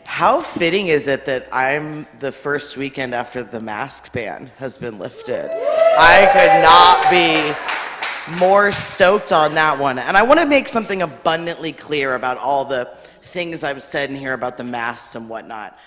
How fitting is it that I'm the first weekend after the mask ban has been lifted? I could not be more stoked on that one. And I want to make something abundantly clear about all the things I've said in here about the masks and whatnot.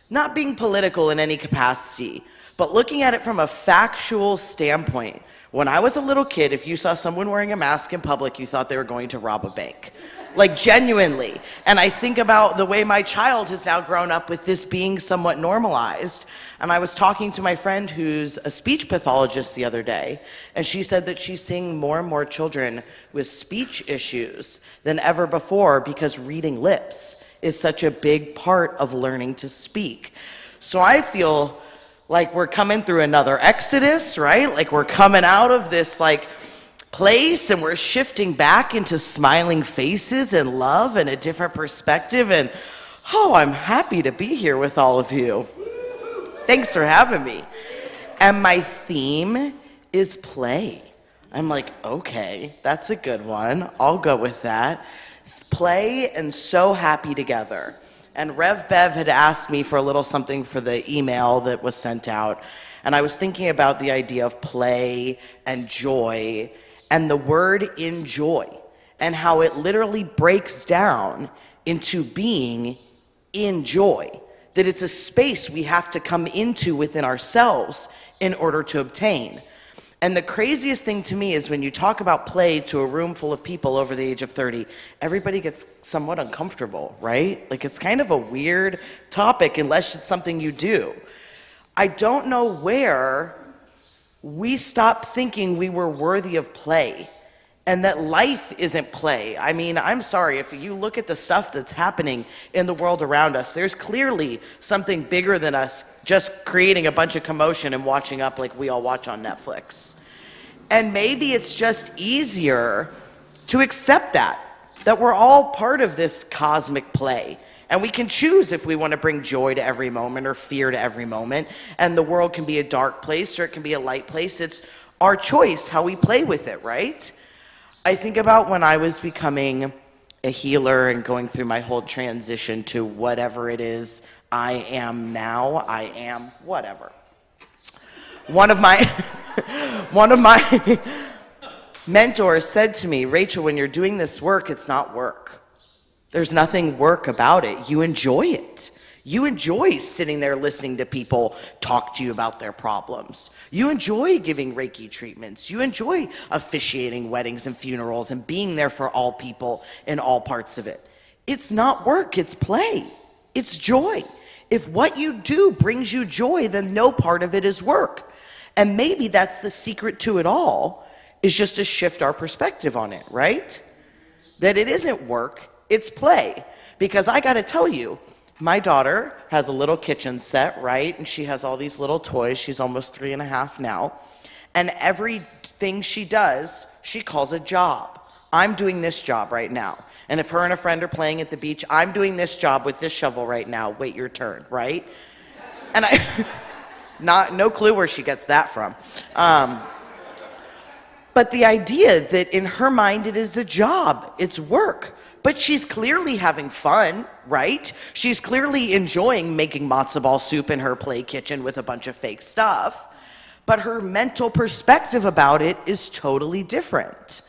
Not being political in any capacity, but looking at it from a factual standpoint. When I was a little kid, if you saw someone wearing a mask in public, you thought they were going to rob a bank. Like, genuinely. And I think about the way my child has now grown up with this being somewhat normalized. And I was talking to my friend who's a speech pathologist the other day, and she said that she's seeing more and more children with speech issues than ever before because reading lips is such a big part of learning to speak. So I feel like we're coming through another exodus, right? Like we're coming out of this place and we're shifting back into smiling faces and love and a different perspective. And I'm happy to be here with all of you. Thanks for having me. And my theme is play. I'm like, okay, that's a good one. I'll go with that. Play and so happy together. And Rev Bev had asked me for a little something for the email that was sent out. And I was thinking about the idea of play and joy and the word enjoy and how it literally breaks down into being in joy. That it's a space we have to come into within ourselves in order to obtain. And the craziest thing to me is when you talk about play to a room full of people over the age of 30, everybody gets somewhat uncomfortable, right? Like it's kind of a weird topic unless it's something you do. I don't know where we stopped thinking we were worthy of play and that life isn't play. I mean, I'm sorry, if you look at the stuff that's happening in the world around us, there's clearly something bigger than us just creating a bunch of commotion and watching up like we all watch on Netflix. And maybe it's just easier to accept that we're all part of this cosmic play. And we can choose if we want to bring joy to every moment or fear to every moment. And the world can be a dark place or it can be a light place. It's our choice how we play with it, right? I think about when I was becoming a healer and going through my whole transition to whatever it is I am now. I am whatever. One of my mentors said to me, Rachel, when you're doing this work, it's not work. There's nothing work about it. You enjoy it. You enjoy sitting there listening to people talk to you about their problems. You enjoy giving Reiki treatments. You enjoy officiating weddings and funerals and being there for all people in all parts of it. It's not work, it's play. It's joy. If what you do brings you joy, then no part of it is work. And maybe that's the secret to it all, is just to shift our perspective on it, right? That it isn't work, it's play. Because I gotta tell you, my daughter has a little kitchen set, right? And she has all these little toys. She's almost 3.5 now. And everything she does, she calls a job. I'm doing this job right now. And if her and a friend are playing at the beach, I'm doing this job with this shovel right now. Wait your turn, right? And no clue where she gets that from. But the idea that in her mind it is a job, it's work. But she's clearly having fun, right? She's clearly enjoying making matzo ball soup in her play kitchen with a bunch of fake stuff. But her mental perspective about it is totally different.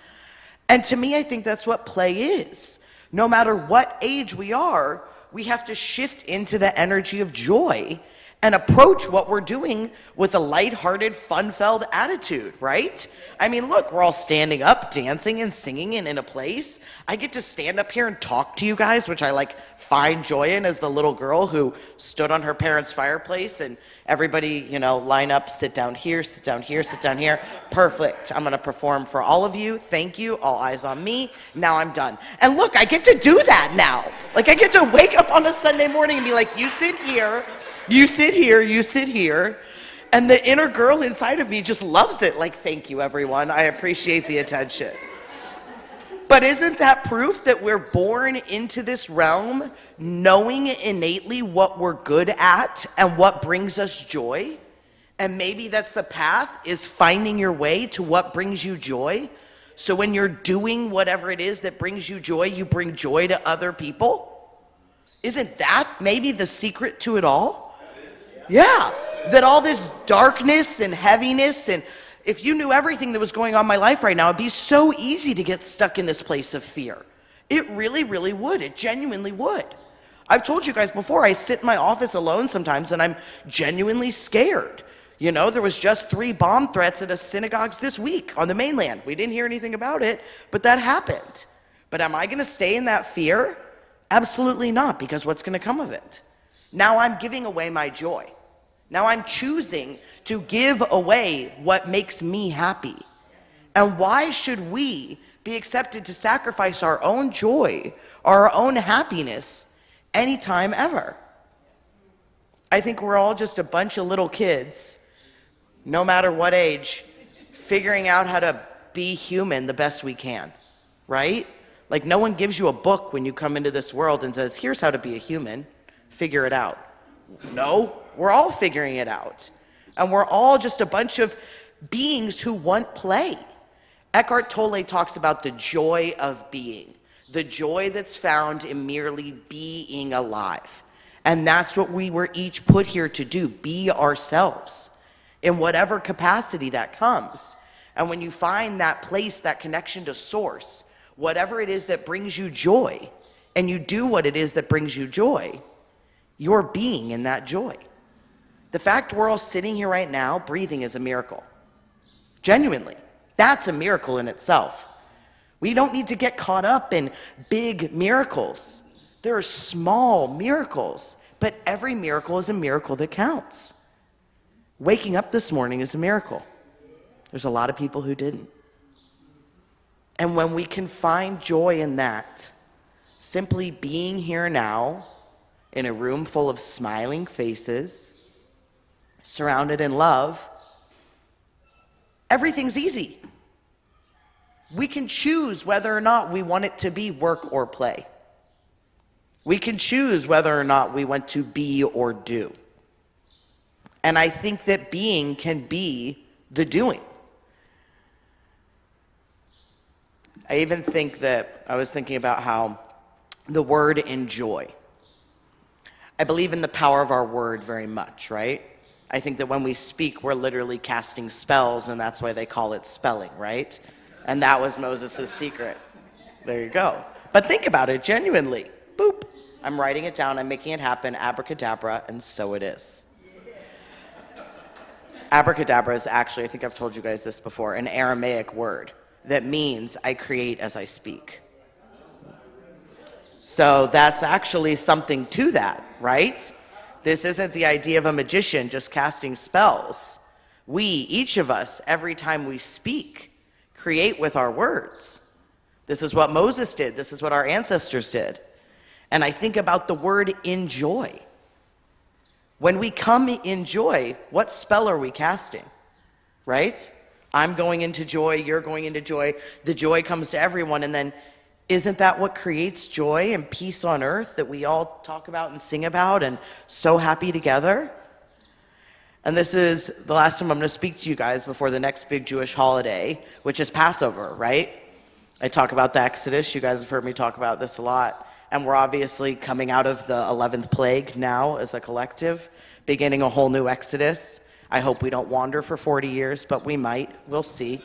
And to me, I think that's what play is. No matter what age we are, we have to shift into the energy of joy and approach what we're doing with a lighthearted, fun-filled attitude, right? I mean, look, we're all standing up, dancing and singing in a place. I get to stand up here and talk to you guys, which I find joy in as the little girl who stood on her parents' fireplace and everybody, line up, sit down here, sit down here, sit down here. Perfect. I'm gonna perform for all of you. Thank you. All eyes on me. Now I'm done. And look, I get to do that now. I get to wake up on a Sunday morning and be like, you sit here, you sit here, you sit here. And the inner girl inside of me just loves it. Thank you, everyone. I appreciate the attention. But isn't that proof that we're born into this realm knowing innately what we're good at and what brings us joy? And maybe that's the path, is finding your way to what brings you joy. So when you're doing whatever it is that brings you joy, you bring joy to other people. Isn't that maybe the secret to it all? Yeah, that all this darkness and heaviness, and if you knew everything that was going on in my life right now, it'd be so easy to get stuck in this place of fear. It really, really would. It genuinely would. I've told you guys before, I sit in my office alone sometimes and I'm genuinely scared. You know, there was just 3 bomb threats at a synagogues this week on the mainland. We didn't hear anything about it, but that happened. But am I going to stay in that fear? Absolutely not, because what's going to come of it? Now I'm giving away my joy. Now I'm choosing to give away what makes me happy. And why should we be accepted to sacrifice our own joy, our own happiness, anytime ever? I think we're all just a bunch of little kids, no matter what age, figuring out how to be human the best we can, right? Like, no one gives you a book when you come into this world and says, here's how to be a human, figure it out. No, we're all figuring it out. And we're all just a bunch of beings who want play. Eckhart Tolle talks about the joy of being, the joy that's found in merely being alive. And that's what we were each put here to do, be ourselves, in whatever capacity that comes. And when you find that place, that connection to source, whatever it is that brings you joy, and you do what it is that brings you joy, you're being in that joy. The fact we're all sitting here right now, breathing, is a miracle. Genuinely. That's a miracle in itself. We don't need to get caught up in big miracles. There are small miracles, but every miracle is a miracle that counts. Waking up this morning is a miracle. There's a lot of people who didn't. And when we can find joy in that, simply being here now, in a room full of smiling faces, surrounded in love, everything's easy. We can choose whether or not we want it to be work or play. We can choose whether or not we want to be or do. And I think that being can be the doing. I even think that, I was thinking about how the word enjoy. I believe in the power of our word very much, right? I think that when we speak, we're literally casting spells, and that's why they call it spelling, right? And that was Moses' secret. There you go. But think about it genuinely. Boop. I'm writing it down, I'm making it happen, abracadabra, and so it is. Abracadabra is actually, I think I've told you guys this before, an Aramaic word that means I create as I speak. So that's actually something to that, right? This isn't the idea of a magician just casting spells. We, each of us, every time we speak, create with our words. This is what Moses did. This is what our ancestors did. And I think about the word enjoy. When we come in joy, what spell are we casting? Right? I'm going into joy, you're going into joy, the joy comes to everyone, and then isn't that what creates joy and peace on earth that we all talk about and sing about and so happy together? And this is the last time I'm going to speak to you guys before the next big Jewish holiday, which is Passover, right? I talk about the Exodus. You guys have heard me talk about this a lot. And we're obviously coming out of the 11th plague now as a collective, beginning a whole new Exodus. I hope we don't wander for 40 years, but we might. We'll see.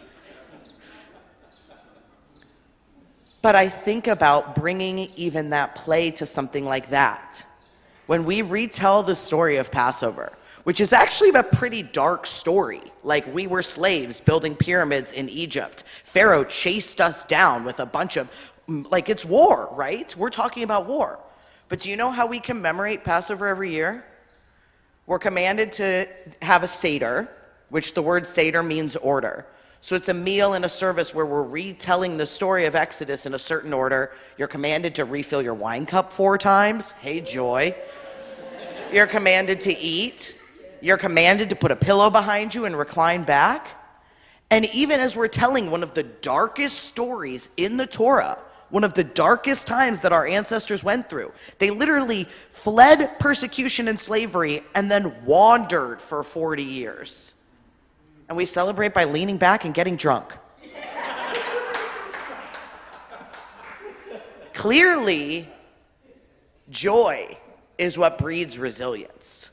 But I think about bringing even that play to something like that. When we retell the story of Passover, which is actually a pretty dark story. Like, we were slaves building pyramids in Egypt. Pharaoh chased us down with a bunch of, like, it's war, right? We're talking about war. But do you know how we commemorate Passover every year? We're commanded to have a Seder, which the word Seder means order. So it's a meal and a service where we're retelling the story of Exodus in a certain order. You're commanded to refill your wine cup 4 times. Hey, joy. You're commanded to eat. You're commanded to put a pillow behind you and recline back. And even as we're telling one of the darkest stories in the Torah, one of the darkest times that our ancestors went through, they literally fled persecution and slavery and then wandered for 40 years. And we celebrate by leaning back and getting drunk. Clearly, joy is what breeds resilience.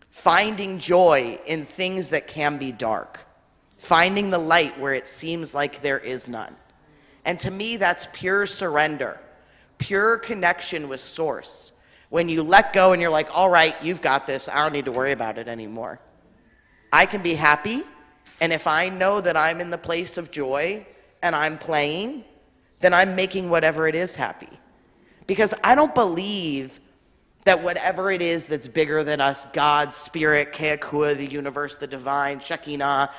Finding joy in things that can be dark. Finding the light where it seems like there is none. And to me, that's pure surrender. Pure connection with Source. When you let go and you're like, all right, you've got this. I don't need to worry about it anymore. I can be happy. And if I know that I'm in the place of joy and I'm playing, then I'm making whatever it is happy. Because I don't believe that whatever it is that's bigger than us, God, Spirit, Keakua, the universe, the divine, Shekinah,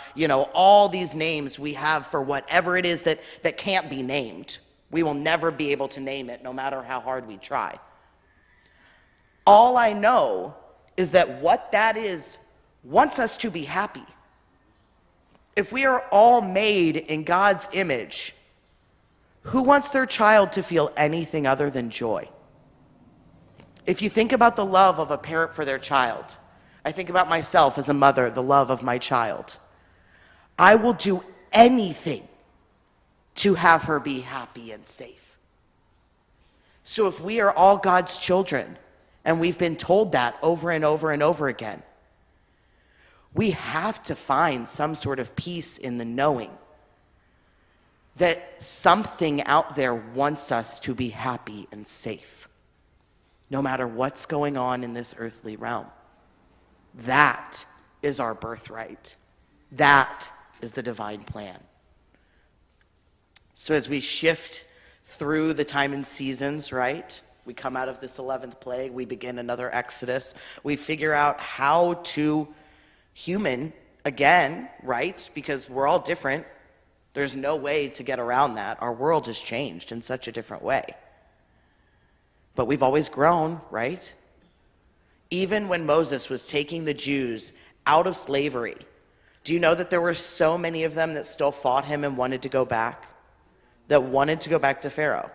all these names we have for whatever it is that can't be named. We will never be able to name it, no matter how hard we try. All I know is that what that is wants us to be happy. If we are all made in God's image, who wants their child to feel anything other than joy? If you think about the love of a parent for their child, I think about myself as a mother, the love of my child. I will do anything to have her be happy and safe. So if we are all God's children, and we've been told that over and over and over again, we have to find some sort of peace in the knowing that something out there wants us to be happy and safe, no matter what's going on in this earthly realm. That is our birthright. That is the divine plan. So as we shift through the time and seasons, right? We come out of this 11th plague, we begin another Exodus. We figure out how to human again, right? Because we're all different. There's no way to get around that. Our world has changed in such a different way. But we've always grown, right? Even when Moses was taking the Jews out of slavery, do you know that there were so many of them that still fought him and wanted to go back? That wanted to go back to Pharaoh?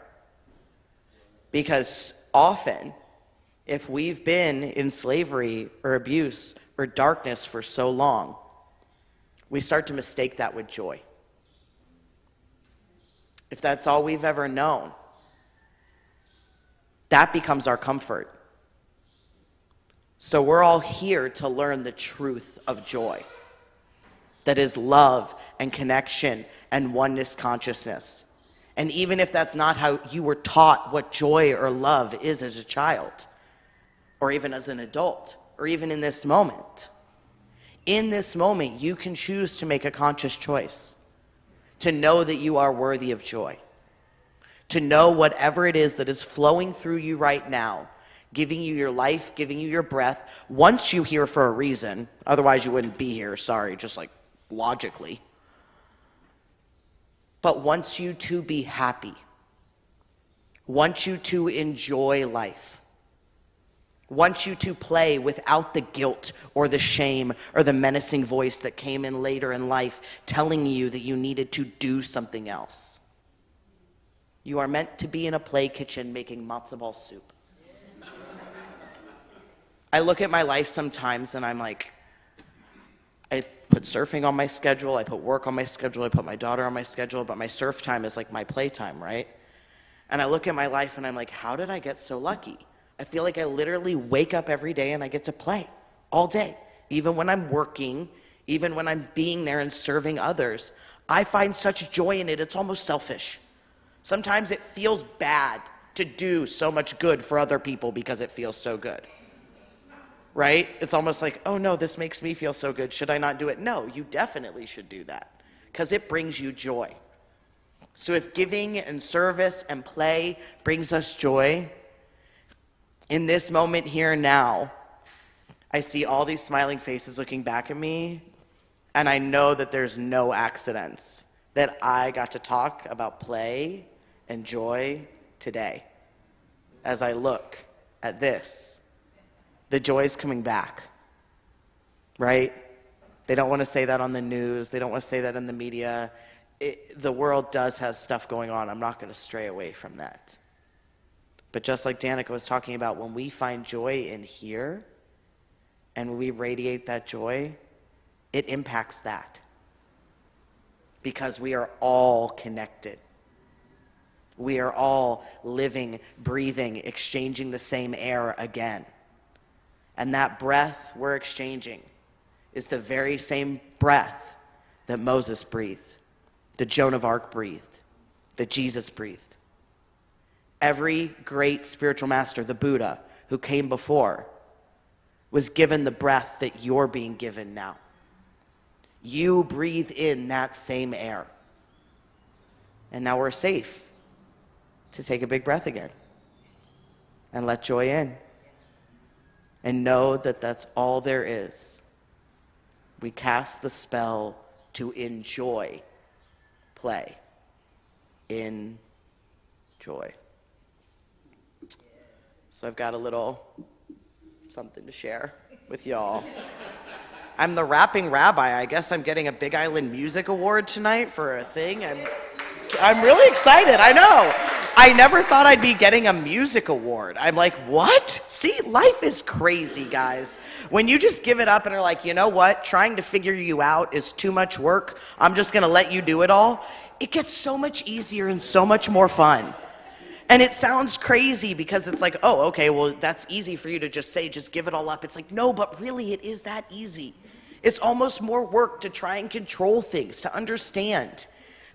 Because often, if we've been in slavery or abuse or darkness for so long, we start to mistake that with joy. If that's all we've ever known, that becomes our comfort. So we're all here to learn the truth of joy. That is love and connection and oneness consciousness. And even if that's not how you were taught what joy or love is as a child, or even as an adult, or even in this moment, you can choose to make a conscious choice, to know that you are worthy of joy, to know whatever it is that is flowing through you right now, giving you your life, giving you your breath, wants you here for a reason, otherwise you wouldn't be here, sorry, just like logically, but wants you to be happy, wants you to enjoy life, wants you to play without the guilt or the shame or the menacing voice that came in later in life telling you that you needed to do something else. You are meant to be in a play kitchen making matzo ball soup. I look at my life sometimes and I'm like, I put surfing on my schedule, I put work on my schedule, I put my daughter on my schedule, but my surf time is like my play time, right? And I look at my life and I'm like, how did I get so lucky? I feel like I literally wake up every day and I get to play all day. Even when I'm working, even when I'm being there and serving others, I find such joy in it, it's almost selfish. Sometimes it feels bad to do so much good for other people because it feels so good. Right? It's almost like, oh no, this makes me feel so good. Should I not do it? No, you definitely should do that because it brings you joy. So if giving and service and play brings us joy, in this moment here and now, I see all these smiling faces looking back at me, and I know that there's no accidents that I got to talk about play and joy today. As I look at this, the joy's coming back, right? They don't want to say that on the news. They don't want to say that in the media. The world does have stuff going on. I'm not going to stray away from that. But just like Danica was talking about, when we find joy in here and we radiate that joy, it impacts that. Because we are all connected. We are all living, breathing, exchanging the same air again. And that breath we're exchanging is the very same breath that Moses breathed, that Joan of Arc breathed, that Jesus breathed. Every great spiritual master, the Buddha, who came before, was given the breath that you're being given now. You breathe in that same air. And now we're safe to take a big breath again and let joy in. And know that that's all there is. We cast the spell to enjoy play. Enjoy. So I've got a little something to share with y'all. I'm the rapping rabbi. I guess I'm getting a Big Island Music Award tonight for a thing. I'm really excited. I know. I never thought I'd be getting a music award. I'm like, what? See, life is crazy, guys. When you just give it up and are like, you know what? Trying to figure you out is too much work. I'm just going to let you do it all. It gets so much easier and so much more fun. And it sounds crazy because it's like, oh, okay, well, that's easy for you to just say, just give it all up. It's like, no, but really it is that easy. It's almost more work to try and control things, to understand.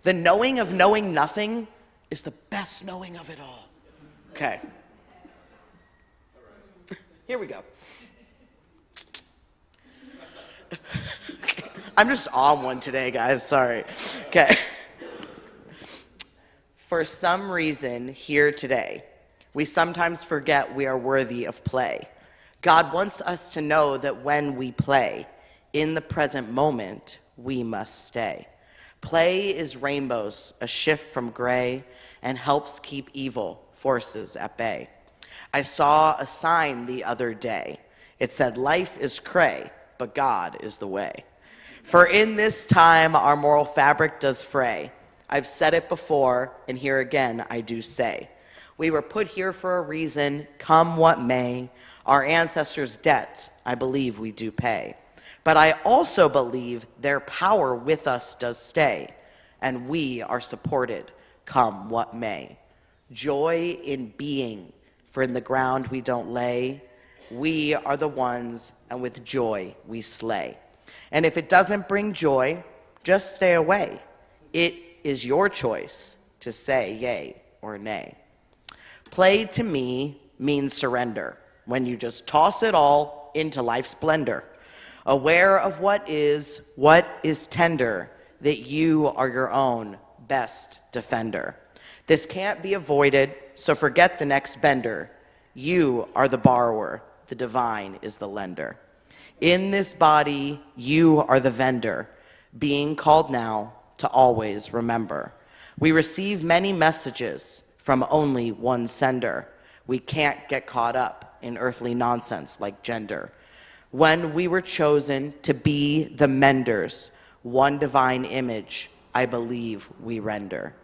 The knowing of knowing nothing is the best knowing of it all. Okay. Here we go. I'm just on one today, guys. Sorry. Okay. For some reason, here today, we sometimes forget we are worthy of play. God wants us to know that when we play, in the present moment, we must stay. Play is rainbows, a shift from gray, and helps keep evil forces at bay. I saw a sign the other day. It said, life is cray, but God is the way. For in this time our moral fabric does fray. I've said it before, and here again I do say. We were put here for a reason, come what may. Our ancestors' debt, I believe we do pay. But I also believe their power with us does stay, and we are supported, come what may. Joy in being, for in the ground we don't lay. We are the ones, and with joy we slay. And if it doesn't bring joy, just stay away. It is your choice to say yay or nay. Play to me means surrender, when you just toss it all into life's splendor. Aware of what is tender, that you are your own best defender. This can't be avoided, so forget the next bender. You are the borrower, the divine is the lender. In this body, you are the vendor, being called now to always remember. We receive many messages from only one sender. We can't get caught up in earthly nonsense like gender. When we were chosen to be the menders, one divine image, I believe we render.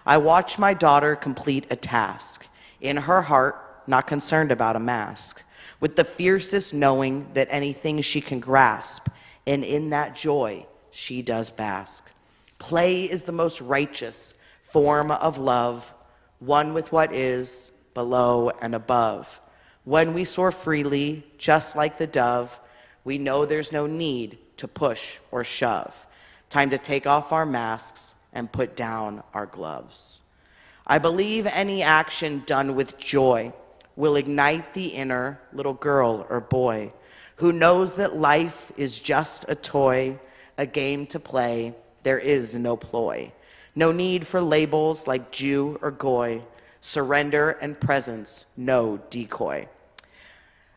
I watch my daughter complete a task. In her heart, not concerned about a mask. With the fiercest knowing that anything she can grasp, and in that joy, she does bask. Play is the most righteous form of love, one with what is below and above. When we soar freely, just like the dove, we know there's no need to push or shove. Time to take off our masks and put down our gloves. I believe any action done with joy will ignite the inner little girl or boy who knows that life is just a toy, a game to play. There is no ploy. No need for labels like Jew or Goy. Surrender and presence, no decoy.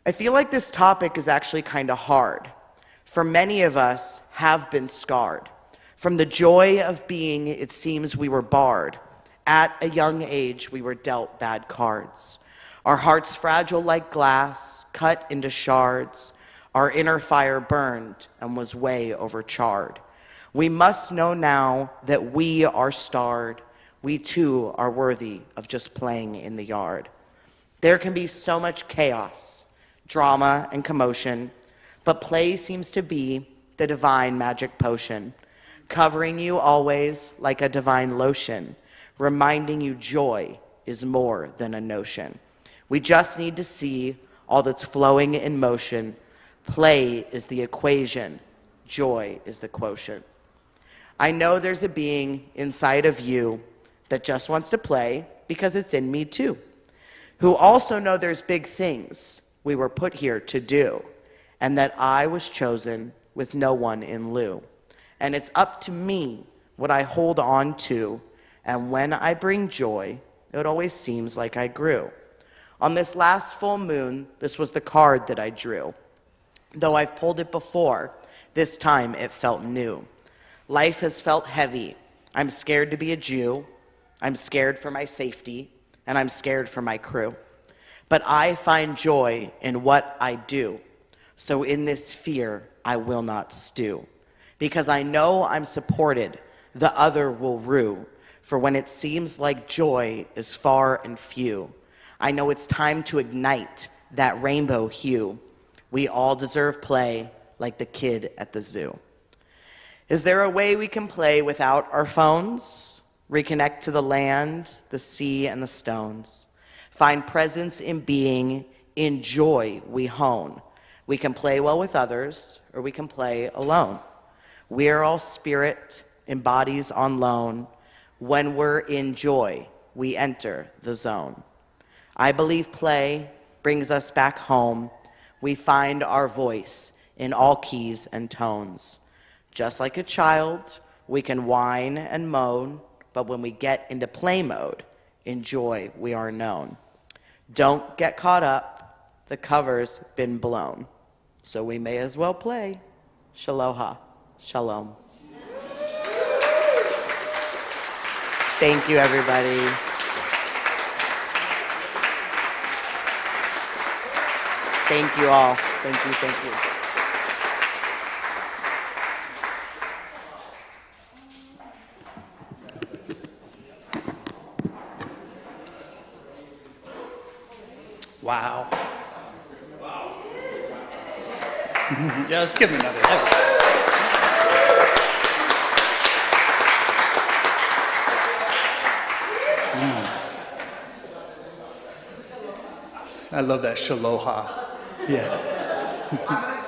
I feel like this topic is actually kind of hard. For many of us have been scarred. From the joy of being, it seems we were barred. At a young age, we were dealt bad cards. Our hearts fragile like glass, cut into shards. Our inner fire burned and was way overcharred. We must know now that we are starred. We too are worthy of just playing in the yard. There can be so much chaos, drama, and commotion, but play seems to be the divine magic potion, covering you always like a divine lotion, reminding you joy is more than a notion. We just need to see all that's flowing in motion. Play is the equation. Joy is the quotient. I know there's a being inside of you that just wants to play because it's in me too, who also know there's big things we were put here to do, and that I was chosen with no one in lieu. And it's up to me what I hold on to, and when I bring joy, it always seems like I grew. On this last full moon, this was the card that I drew. Though I've pulled it before, this time it felt new. Life has felt heavy. I'm scared to be a Jew. I'm scared for my safety, and I'm scared for my crew. But I find joy in what I do. So in this fear, I will not stew. Because I know I'm supported, the other will rue. For when it seems like joy is far and few, I know it's time to ignite that rainbow hue. We all deserve play like the kid at the zoo. Is there a way we can play without our phones? Reconnect to the land, the sea, and the stones. Find presence in being, in joy we hone. We can play well with others, or we can play alone. We are all spirit, in bodies on loan. When we're in joy, we enter the zone. I believe play brings us back home. We find our voice in all keys and tones. Just like a child, we can whine and moan, but when we get into play mode, in joy we are known. Don't get caught up, the cover's been blown, so we may as well play. Shaloha, shalom. Thank you, everybody. Thank you all. Thank you, thank you. Wow. Yeah, let's give him another. I love that shaloha. Yeah.